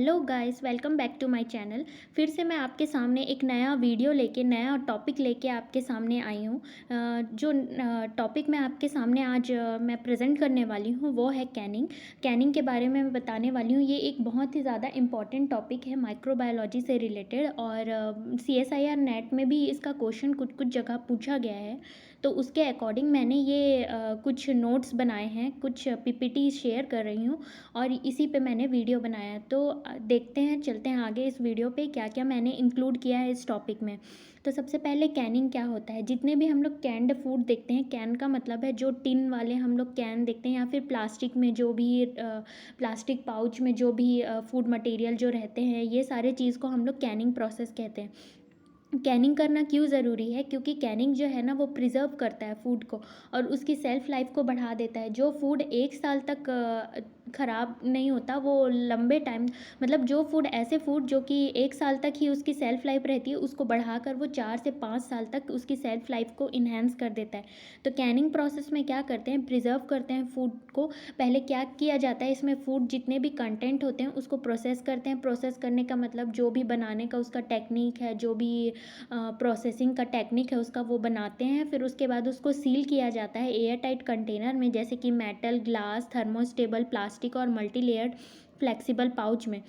Hello guys, welcome back to my channel. फिर से मैं आपके सामने एक नया वीडियो लेके नया टॉपिक लेके आपके सामने आई हूँ। जो टॉपिक मैं आपके सामने आज मैं प्रेजेंट करने वाली हूँ वो है कैनिंग। कैनिंग के बारे में मैं बताने वाली हूँ। ये एक बहुत ही ज़्यादा इम्पॉर्टेंट टॉपिक है माइक्रोबायोलॉजी से रिलेटेड, और CSIR नेट में भी इसका क्वेश्चन कुछ कुछ जगह पूछा गया है। तो उसके अकॉर्डिंग मैंने ये कुछ नोट्स बनाए हैं, कुछ PPT शेयर कर रही हूँ और इसी पे मैंने वीडियो बनाया है। तो देखते हैं, चलते हैं आगे इस वीडियो पे क्या क्या मैंने इंक्लूड किया है इस टॉपिक में। तो सबसे पहले कैनिंग क्या होता है। जितने भी हम लोग कैंड फूड देखते हैं, कैन का मतलब है जो टिन वाले हम लोग कैन देखते हैं, या फिर प्लास्टिक में जो भी प्लास्टिक पाउच में जो भी फूड मटेरियल जो रहते हैं, ये सारे चीज़ को हम लोग कैनिंग प्रोसेस कहते हैं। कैनिंग करना क्यों ज़रूरी है? क्योंकि कैनिंग जो है ना वो प्रिजर्व करता है फूड को और उसकी सेल्फ लाइफ को बढ़ा देता है। जो फूड 1 साल तक ख़राब नहीं होता, वो लंबे टाइम, मतलब जो फूड, ऐसे फूड जो कि 1 साल तक ही उसकी सेल्फ लाइफ रहती है, उसको बढ़ाकर वो 4 से 5 साल तक उसकी सेल्फ लाइफ को इन्हेंस कर देता है। तो कैनिंग प्रोसेस में क्या करते हैं, प्रिजर्व करते हैं फूड को। पहले क्या किया जाता है, इसमें फूड जितने भी कंटेंट होते हैं उसको प्रोसेस करते हैं। प्रोसेस करने का मतलब जो भी बनाने का उसका टेक्निक है, जो भी प्रोसेसिंग का टेक्निक है उसका, वो बनाते हैं। फिर उसके बाद उसको सील किया जाता है एयर टाइट कंटेनर में, जैसे कि मेटल, ग्लास, थर्मोस्टेबल प्लास्टिक और मल्टी लेयर्ड फ्लेक्सिबल पाउच में।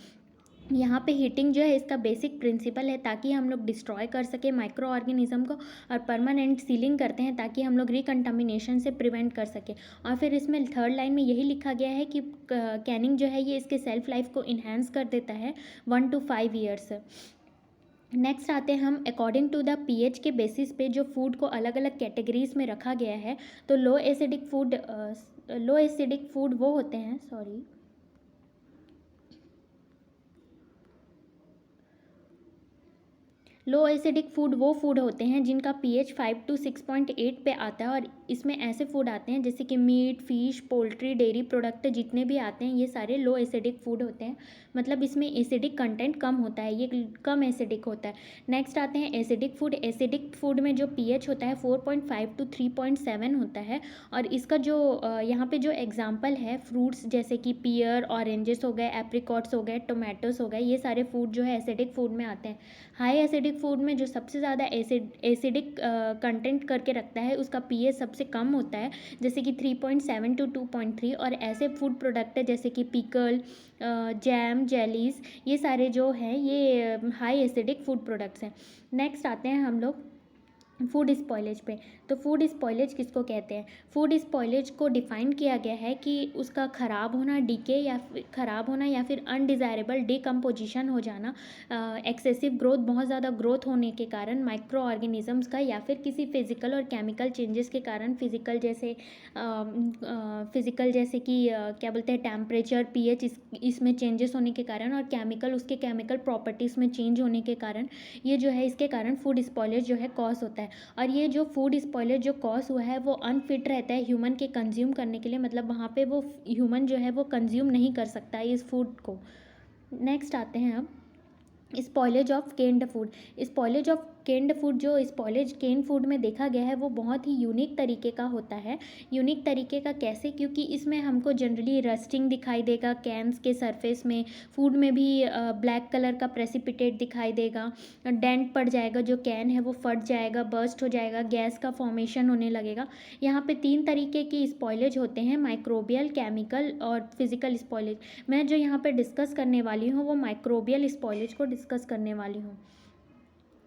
यहाँ पे हीटिंग जो है इसका बेसिक प्रिंसिपल है, ताकि हम लोग डिस्ट्रॉय कर सके माइक्रो ऑर्गेनिज्म को, और परमानेंट सीलिंग करते हैं ताकि हम लोग रिकंटामिनेशन से प्रिवेंट कर सके। और फिर इसमें थर्ड लाइन में यही लिखा गया है कि कैनिंग जो है ये इसके सेल्फ लाइफ को इन्हेंस कर देता है 1 to 5 ईयर्स। नेक्स्ट आते हैं हम अकॉर्डिंग टू द पीएच के बेसिस पे जो फूड को अलग अलग कैटेगरीज में रखा गया है। तो लो एसिडिक फूड वो होते हैं, सॉरी, लो एसिडिक फूड वो फूड होते हैं जिनका पीएच 5 to 6.8 पे आता है। और इसमें ऐसे फूड आते हैं जैसे कि meat, fish, poultry, dairy product, जितने भी आते हैं ये सारे लो एसिडिक फूड होते हैं। मतलब इसमें एसिडिक कंटेंट कम होता है, ये कम एसिडिक होता है। नेक्स्ट आते हैं एसिडिक फूड। एसिडिक फूड में जो पीएच होता है 4.5 to 3.7 होता है। और इसका जो यहाँ पे जो एग्जाम्पल है, फ्रूट्स जैसे कि पियर, ऑरेंजेस हो गए, एप्रिकॉट्स हो गए, टोमेटोस हो गए, ये सारे फूड जो है एसिडिक फूड में आते हैं। हाई एसिडिक फूड में जो सबसे ज़्यादा एसिडिक कंटेंट करके रखता है उसका पीएच सबसे कम होता है, जैसे कि 3.7 to 2.3। और ऐसे फूड प्रोडक्ट है जैसे कि पिकल, जैम, जेलीज, ये सारे जो हैं ये हाई एसिडिक फूड प्रोडक्ट्स हैं। नेक्स्ट आते हैं हम लोग फूड स्पॉइलेज पे। तो फूड स्पॉइलेज किसको कहते हैं? फूड स्पॉइलेज को डिफाइन किया गया है कि उसका ख़राब होना, डीके या ख़राब होना, या फिर अनडिज़ायरेबल डिकम्पोजिशन हो जाना, एक्सेसिव ग्रोथ, बहुत ज़्यादा ग्रोथ होने के कारण माइक्रो ऑर्गेनिजम्स का, या फिर किसी फिजिकल और केमिकल चेंजेस के कारण, फिजिकल जैसे कि क्या बोलते हैं, टेम्परेचर, पीएच, इसमें चेंजेस होने के कारण, और केमिकल, उसके केमिकल प्रॉपर्टीज़ में चेंज होने के कारण, ये जो है इसके कारण फूड स्पॉइलेज जो है कॉज होता है। और ये जो फूड स्पॉइलेज जो कॉज हुआ है वो अनफिट रहता है ह्यूमन के कंज्यूम करने के लिए, मतलब वहाँ पे वो ह्यूमन जो है वो कंज्यूम नहीं कर सकता है इस फूड को। नेक्स्ट आते हैं अब spoilage of canned food. Spoilage of canned food, जो स्पॉइलेज केन फूड में देखा गया है वो बहुत ही यूनिक तरीके का होता है। यूनिक तरीके का कैसे? क्योंकि इसमें हमको जनरली रस्टिंग दिखाई देगा कैन्स के सरफेस में, फूड में भी ब्लैक कलर का प्रेसिपिटेट दिखाई देगा, डेंट पड़ जाएगा, जो कैन है वो फट जाएगा, बर्स्ट हो जाएगा, गैस का फॉर्मेशन होने लगेगा। यहाँ पे 3 तरीके की स्पॉइलेज होते हैं, माइक्रोबियल, केमिकल और फिजिकल स्पॉइलेज। मैं जो यहाँ पे डिस्कस करने वाली हूँ वो माइक्रोबियल स्पॉइलेज को डिस्कस करने वाली हूँ।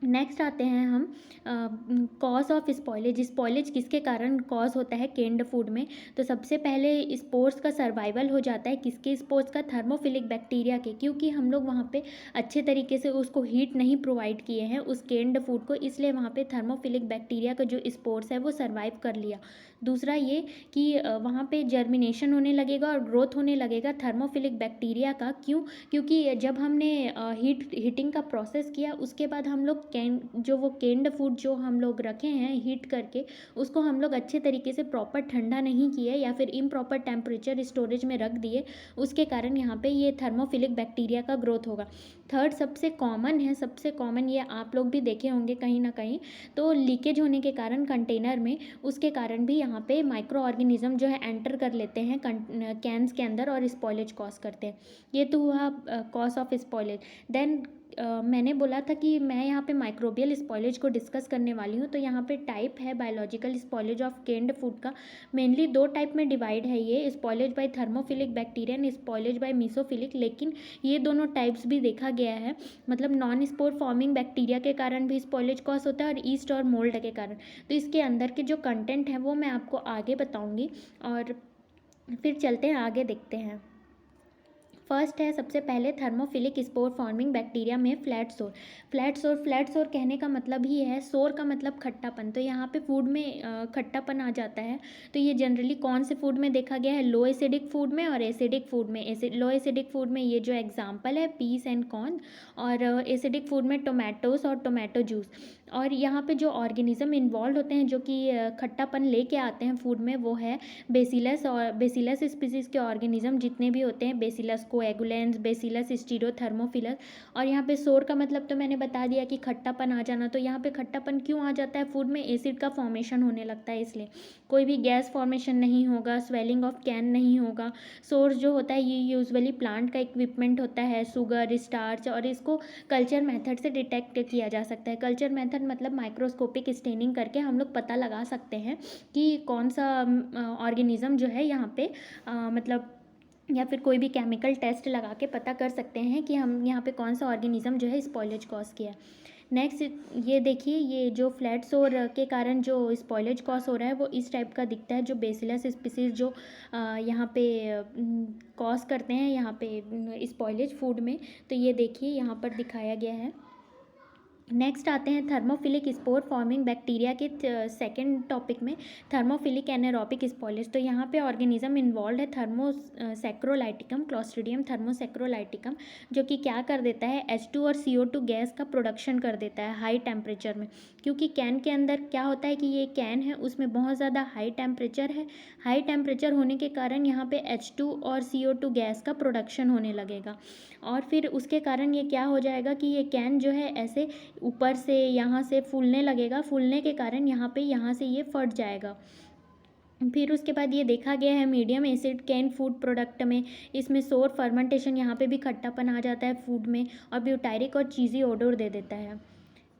नेक्स्ट आते हैं हम कॉज ऑफ स्पॉइलेज। स्पॉइलेज किसके कारण कॉज होता है केन्ड फूड में? तो सबसे पहले स्पोर्स का सर्वाइवल हो जाता है। किसके स्पोर्स का? थर्मोफिलिक बैक्टीरिया के, क्योंकि हम लोग वहाँ पे अच्छे तरीके से उसको हीट नहीं प्रोवाइड किए हैं उस केन्ड फूड को, इसलिए वहाँ पे थर्मोफिलिक बैक्टीरिया का जो स्पोर्स है वो सर्वाइव कर लिया। दूसरा ये कि वहाँ पे जर्मिनेशन होने लगेगा और ग्रोथ होने लगेगा थर्मोफिलिक बैक्टीरिया का। क्यों? क्योंकि जब हमने हीटिंग का प्रोसेस किया उसके बाद हम लोग जो वो केन्ड फूड जो हम लोग रखे हैं हीट करके, उसको हम लोग अच्छे तरीके से प्रॉपर ठंडा नहीं किए या फिर इम्प्रॉपर टेम्परेचर स्टोरेज में रख दिए, उसके कारण यहाँ पे ये थर्मोफिलिक बैक्टीरिया का ग्रोथ होगा। थर्ड सबसे कॉमन है, सबसे कॉमन ये आप लोग भी देखे होंगे कहीं ना कहीं, तो लीकेज होने के कारण कंटेनर में, उसके कारण भी यहाँ पे माइक्रो ऑर्गेनिज्म जो है एंटर कर लेते हैं कैंस के अंदर और स्पॉइलेज कॉज करते हैं। ये तो हुआ कॉज ऑफ स्पॉइलेज। देन मैंने बोला था कि मैं यहाँ पे माइक्रोबियल स्पॉइलेज को डिस्कस करने वाली हूँ। तो यहाँ पे टाइप है biological spoilage of canned food का। मेनली दो टाइप में डिवाइड है ये, spoilage by thermophilic bacteria and spoilage by mesophilic. लेकिन ये दोनों टाइप्स भी देखा गया है, मतलब नॉन स्पोर फॉर्मिंग बैक्टीरिया के कारण भी स्पॉइलेज कॉज होता है और ईस्ट और मोल्ड के कारण। तो इसके अंदर के जो कंटेंट है वो मैं आपको आगे बताऊँगी और फिर चलते हैं आगे, देखते हैं। फर्स्ट है सबसे पहले थर्मोफिलिक स्पोर फॉर्मिंग बैक्टीरिया में फ्लैट सोर। फ्लैट सोर कहने का मतलब ही है, सोर का मतलब खट्टापन। तो यहाँ पे फूड में खट्टापन आ जाता है। तो ये जनरली कौन से फूड में देखा गया है? लो एसिडिक फूड में और एसिडिक फूड में। लो एसिडिक फूड में ये जो एग्जाम्पल है पीस एंड कॉर्न, और एसिडिक फूड में टोमेटोज और टोमेटो जूस। और यहाँ पे जो ऑर्गेनिज्म इन्वॉल्व होते हैं जो कि खट्टापन लेके आते हैं फूड में, वो है बेसिलस। और बेसिलस स्पीसीज़ के ऑर्गेनिज्म जितने भी होते हैं, बेसिलस कोएगुलेंस, बेसिलस स्टीरोथर्मोफिलस। और यहाँ पे सोर का मतलब तो मैंने बता दिया कि खट्टापन आ जाना। तो यहाँ पे खट्टापन क्यों आ जाता है? फूड में एसिड का फॉर्मेशन होने लगता है, इसलिए कोई भी गैस फॉर्मेशन नहीं होगा, स्वेलिंग ऑफ कैन नहीं होगा। सोर्स जो होता है ये यूजुअली प्लांट का इक्विपमेंट होता है, शुगर, स्टार्च, और इसको कल्चर मेथड से डिटेक्ट किया जा सकता है। कल्चर मेथड मतलब माइक्रोस्कोपिक स्टेनिंग करके हम लोग पता लगा सकते हैं कि कौन सा ऑर्गेनिज्म जो है यहाँ पे मतलब, या फिर कोई भी केमिकल टेस्ट लगा के पता कर सकते हैं कि हम यहाँ पे कौन सा ऑर्गेनिज्म जो है स्पॉइलेज कॉज किया। नेक्स्ट ये देखिए, ये जो फ्लैट सोर के कारण जो स्पॉइलेज कॉज हो रहा है वो इस टाइप का दिखता है, जो बेसिलस स्पीसीज जो यहाँ पे कॉज करते हैं यहाँ पे स्पॉइलेज फूड में। तो ये देखिए यहाँ पर दिखाया गया है। नेक्स्ट आते हैं थर्मोफिलिक स्पोर फॉर्मिंग बैक्टीरिया के सेकेंड टॉपिक में, थर्मोफिलिक एनारोबिक स्पॉइलेज। तो यहाँ पे ऑर्गेनिज्म इन्वॉल्व है थर्मोसेक्रोलाइटिकम, क्लॉस्ट्रीडियम थर्मोसेक्रोलाइटिकम, जो कि क्या कर देता है, H2 और CO2 गैस का प्रोडक्शन कर देता है हाई टेम्परेचर में। क्योंकि कैन के अंदर क्या होता है कि ये कैन है उसमें बहुत ज़्यादा हाई टेम्परेचर है। हाई टेम्परेचर होने के कारण यहाँ पे H2 और CO2 गैस का प्रोडक्शन होने लगेगा, और फिर उसके कारण ये क्या हो जाएगा कि ये कैन जो है ऐसे ऊपर से यहाँ से फूलने लगेगा। फूलने के कारण यहाँ से ये फट जाएगा। फिर उसके बाद ये देखा गया है medium acid can food product में, इसमें सोर फर्मेंटेशन, यहाँ पे भी खट्टापन आ जाता है फूड में, और ब्यूटारिक और चीज़ी ओडोर दे देता है।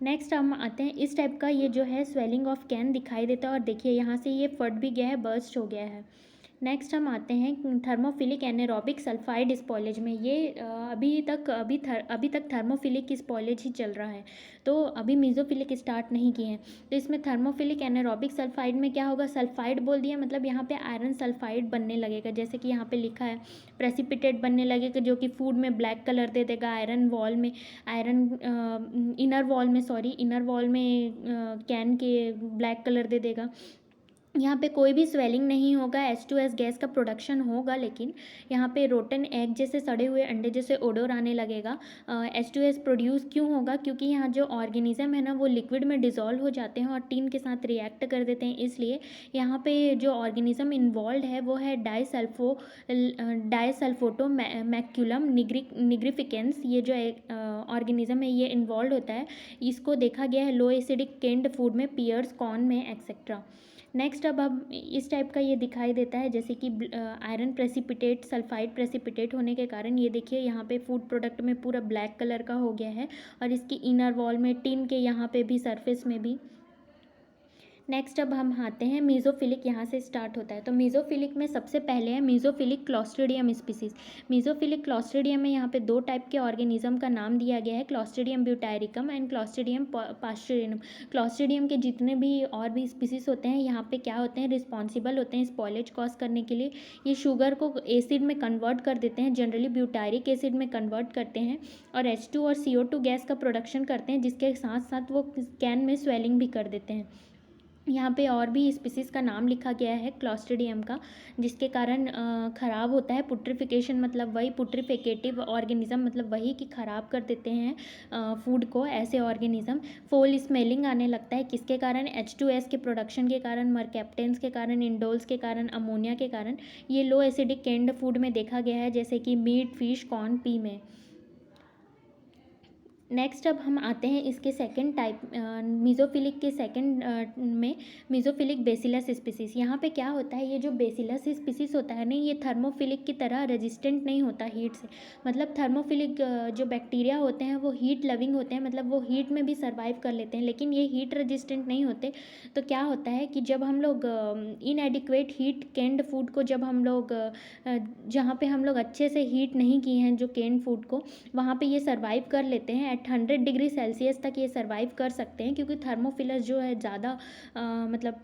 नेक्स्ट हम आते हैं, इस टाइप का ये जो है स्वेलिंग ऑफ कैन दिखाई देता है, और देखिए यहाँ से ये फट भी गया है, बर्स्ट हो गया है। नेक्स्ट हम आते हैं थर्मोफिलिक एनारोबिक सल्फाइड स्पॉइलेज में। ये अभी तक थर्मोफिलिक स्पॉइलेज ही चल रहा है, तो अभी मीज़ोफिलिक स्टार्ट नहीं किए हैं। तो इसमें थर्मोफिलिक एनारोबिक सल्फाइड में क्या होगा, सल्फाइड बोल दिया मतलब यहाँ पे आयरन सल्फाइड बनने लगेगा, जैसे कि यहाँ पे लिखा है प्रेसिपिटेट बनने लगेगा, जो कि फूड में ब्लैक कलर दे देगा। आयरन वॉल में, इनर वॉल में कैन के ब्लैक कलर दे देगा। यहाँ पे कोई भी स्वेलिंग नहीं होगा, H2S गैस का प्रोडक्शन होगा, लेकिन यहाँ पे रोटन एग जैसे सड़े हुए अंडे जैसे ओडोर आने लगेगा। H2S प्रोड्यूस क्यों होगा? क्योंकि यहाँ जो ऑर्गेनिज्म है ना वो लिक्विड में डिज़ोल्व हो जाते हैं और टीन के साथ रिएक्ट कर देते हैं, इसलिए यहाँ पे जो ऑर्गेनिज्म इन्वॉल्व है वो है डाइसल्फोटो मैक्यूलम निग्रिफिकेंस। ये जो ऑर्गेनिज्म है ये इन्वॉल्व होता है, इसको देखा गया है लो एसिडिक केन्ड फूड में, पियर्स, कॉर्न में, एक्सेट्रा। नेक्स्ट अब हम इस टाइप का ये दिखाई देता है, जैसे कि आयरन प्रेसिपिटेट, सल्फाइड प्रेसिपिटेट होने के कारण ये देखिए यहाँ पे फूड प्रोडक्ट में पूरा ब्लैक कलर का हो गया है, और इसकी इनर वॉल में, टिन के यहाँ पे भी, सरफेस में भी। नेक्स्ट अब हम आते हैं मीज़ोफिलिक, यहाँ से स्टार्ट होता है। तो मीज़ोफिलिक में सबसे पहले है मीज़ोफिलिक क्लॉस्ट्रीडियम स्पीसीज़। मीज़ोफिलिक क्लॉस्ट्रीडियम में यहाँ पे दो टाइप के ऑर्गेनिज्म का नाम दिया गया है, क्लॉस्ट्रीडियम ब्यूटारिकम एंड क्लॉस्ट्रीडियम पास्चुरिनम। क्लॉस्ट्रीडियम के जितने भी और भी स्पीसीज़ होते हैं यहाँ पे क्या होते हैं, रिस्पॉन्सिबल होते हैं स्पॉइलेज कॉज करने के लिए। ये शुगर को एसिड में कन्वर्ट कर देते हैं, जनरली ब्यूटारिक एसिड में कन्वर्ट करते हैं, और H2 और CO2 गैस का प्रोडक्शन करते हैं, जिसके साथ साथ वो कैन में स्वेलिंग भी कर देते हैं। यहाँ पे और भी स्पीसीज़ का नाम लिखा गया है क्लॉस्ट्रिडियम का, जिसके कारण ख़राब होता है। पुट्रिफिकेशन मतलब वही, पुट्रिफिकेटिव ऑर्गेनिज़म मतलब वही कि ख़राब कर देते हैं फूड को ऐसे ऑर्गेनिज़म। फोल स्मेलिंग आने लगता है, किसके कारण? H2S के प्रोडक्शन के कारण, मरकैप्टेंस के कारण, इंडोल्स के कारण, अमोनिया के कारण। ये लो एसिडिक कैंड फूड में देखा गया है, जैसे कि मीट, फिश, कॉर्न, पी में। नेक्स्ट अब हम आते हैं इसके सेकंड टाइप, मीज़ोफिलिक के सेकंड में, मीज़ोफिलिक बेसिलस स्पीसीज़। यहाँ पे क्या होता है, ये जो बेसिलस स्पीसीज़ होता है ना, ये थर्मोफिलिक की तरह रेजिस्टेंट नहीं होता हीट से। मतलब थर्मोफिलिक जो बैक्टीरिया होते हैं वो हीट लविंग होते हैं, मतलब वो हीट में भी सर्वाइव कर लेते हैं, लेकिन ये हीट रेजिस्टेंट नहीं होते। तो क्या होता है कि जब हम लोग इनएडिक्वेट हीट कैंड फूड को, जब हम लोग जहाँ पे हम लोग अच्छे से हीट नहीं किए हैं जो कैंड फूड को, वहाँ पे ये सर्वाइव कर लेते हैं। एट 100 डिग्री सेल्सियस तक ये सर्वाइव कर सकते हैं, क्योंकि थर्मोफिलस जो है ज़्यादा मतलब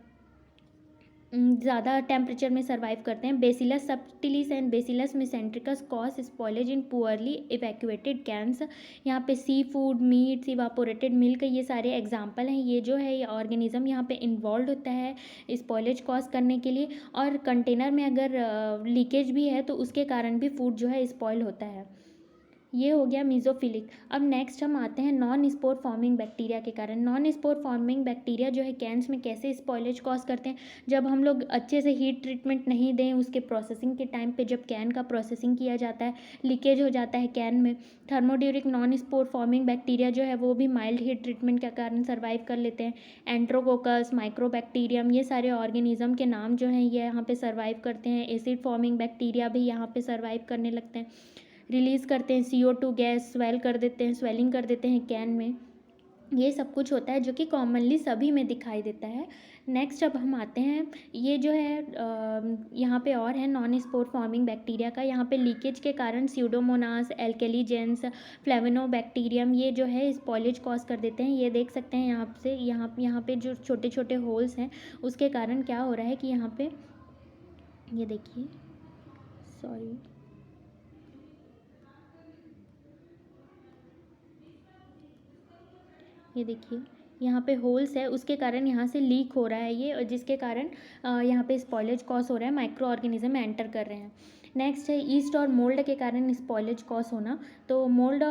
ज़्यादा टेम्परेचर में सर्वाइव करते हैं। Bacillus subtilis and Bacillus mesentericus cause spoilage in poorly evacuated cans. यहाँ पे sea food, meats, evaporated milk, ये सारे एग्जाम्पल हैं। ये जो है ये ऑर्गेनिज्म यहाँ पे इन्वॉल्व होता है स्पॉयलेज कॉज करने के लिए, और कंटेनर में अगर लीकेज भी है तो उसके कारण भी फूड जो है स्पॉयल होता है। ये हो गया मीज़ोफिलिक। अब नेक्स्ट हम आते हैं नॉन स्पोर फॉर्मिंग बैक्टीरिया के कारण। नॉन स्पोर फॉर्मिंग बैक्टीरिया जो है कैंस में कैसे स्पॉयलेज कॉज करते हैं, जब हम लोग अच्छे से हीट ट्रीटमेंट नहीं दें उसके प्रोसेसिंग के टाइम पे, जब कैन का प्रोसेसिंग किया जाता है, लीकेज हो जाता है कैन में। थर्मोड्यूरिक नॉन स्पोर फॉर्मिंग बैक्टीरिया जो है वो भी माइल्ड हीट ट्रीटमेंट के कारण सर्वाइव कर लेते हैं। एंट्रोकोकस, माइक्रोबैक्टीरियम, ये सारे ऑर्गेनिज्म के नाम जो हैं ये यहाँ पे सर्वाइव करते हैं। एसिड फॉर्मिंग बैक्टीरिया भी यहाँ पे सर्वाइव करने लगते हैं, रिलीज़ करते हैं CO2 गैस, स्वेल कर देते हैं, स्वेलिंग कर देते हैं कैन में। ये सब कुछ होता है जो कि कॉमनली सभी में दिखाई देता है। नेक्स्ट अब हम आते हैं, ये जो है यहाँ पे और है नॉन स्पोर फॉर्मिंग बैक्टीरिया का। यहाँ पे लीकेज के कारण स्यूडोमोनास, एल्केलीजेंस, फ्लेविनोबैक्टीरियम, ये जो है स्पॉयलेज कॉज कर देते हैं। ये देख सकते हैं यहाँ से, यहाँ पे जो छोटे छोटे होल्स हैं उसके कारण क्या हो रहा है कि यहाँ पे ये देखिए, सॉरी, ये देखिए यहाँ पे होल्स है, उसके कारण यहाँ से लीक हो रहा है ये, और जिसके कारण यहाँ पे स्पॉयलेज कॉज हो रहा है, माइक्रो ऑर्गेनिज्म एंटर कर रहे हैं। नेक्स्ट है ईस्ट और मोल्ड के कारण स्पॉयलेज कॉज होना। तो मोल्ड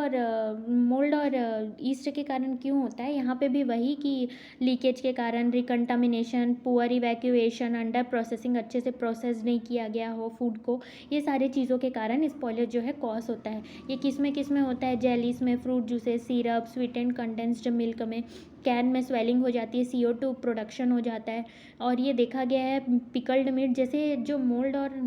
और ईस्ट के कारण क्यों होता है, यहाँ पे भी वही कि लीकेज के कारण, रिकंटामिनेशन, पुअर इवैक्यूएशन, अंडर प्रोसेसिंग, अच्छे से प्रोसेस नहीं किया गया हो फूड को, ये सारी चीज़ों के कारण स्पॉयलेज जो है कॉज होता है। ये किस में होता है? जेलीस में, fruit juices, syrup, sweetened condensed milk में। कैन में स्वेलिंग हो जाती है, CO2 प्रोडक्शन हो जाता है। और ये देखा गया है पिकल्ड मीट, जैसे जो मोल्ड और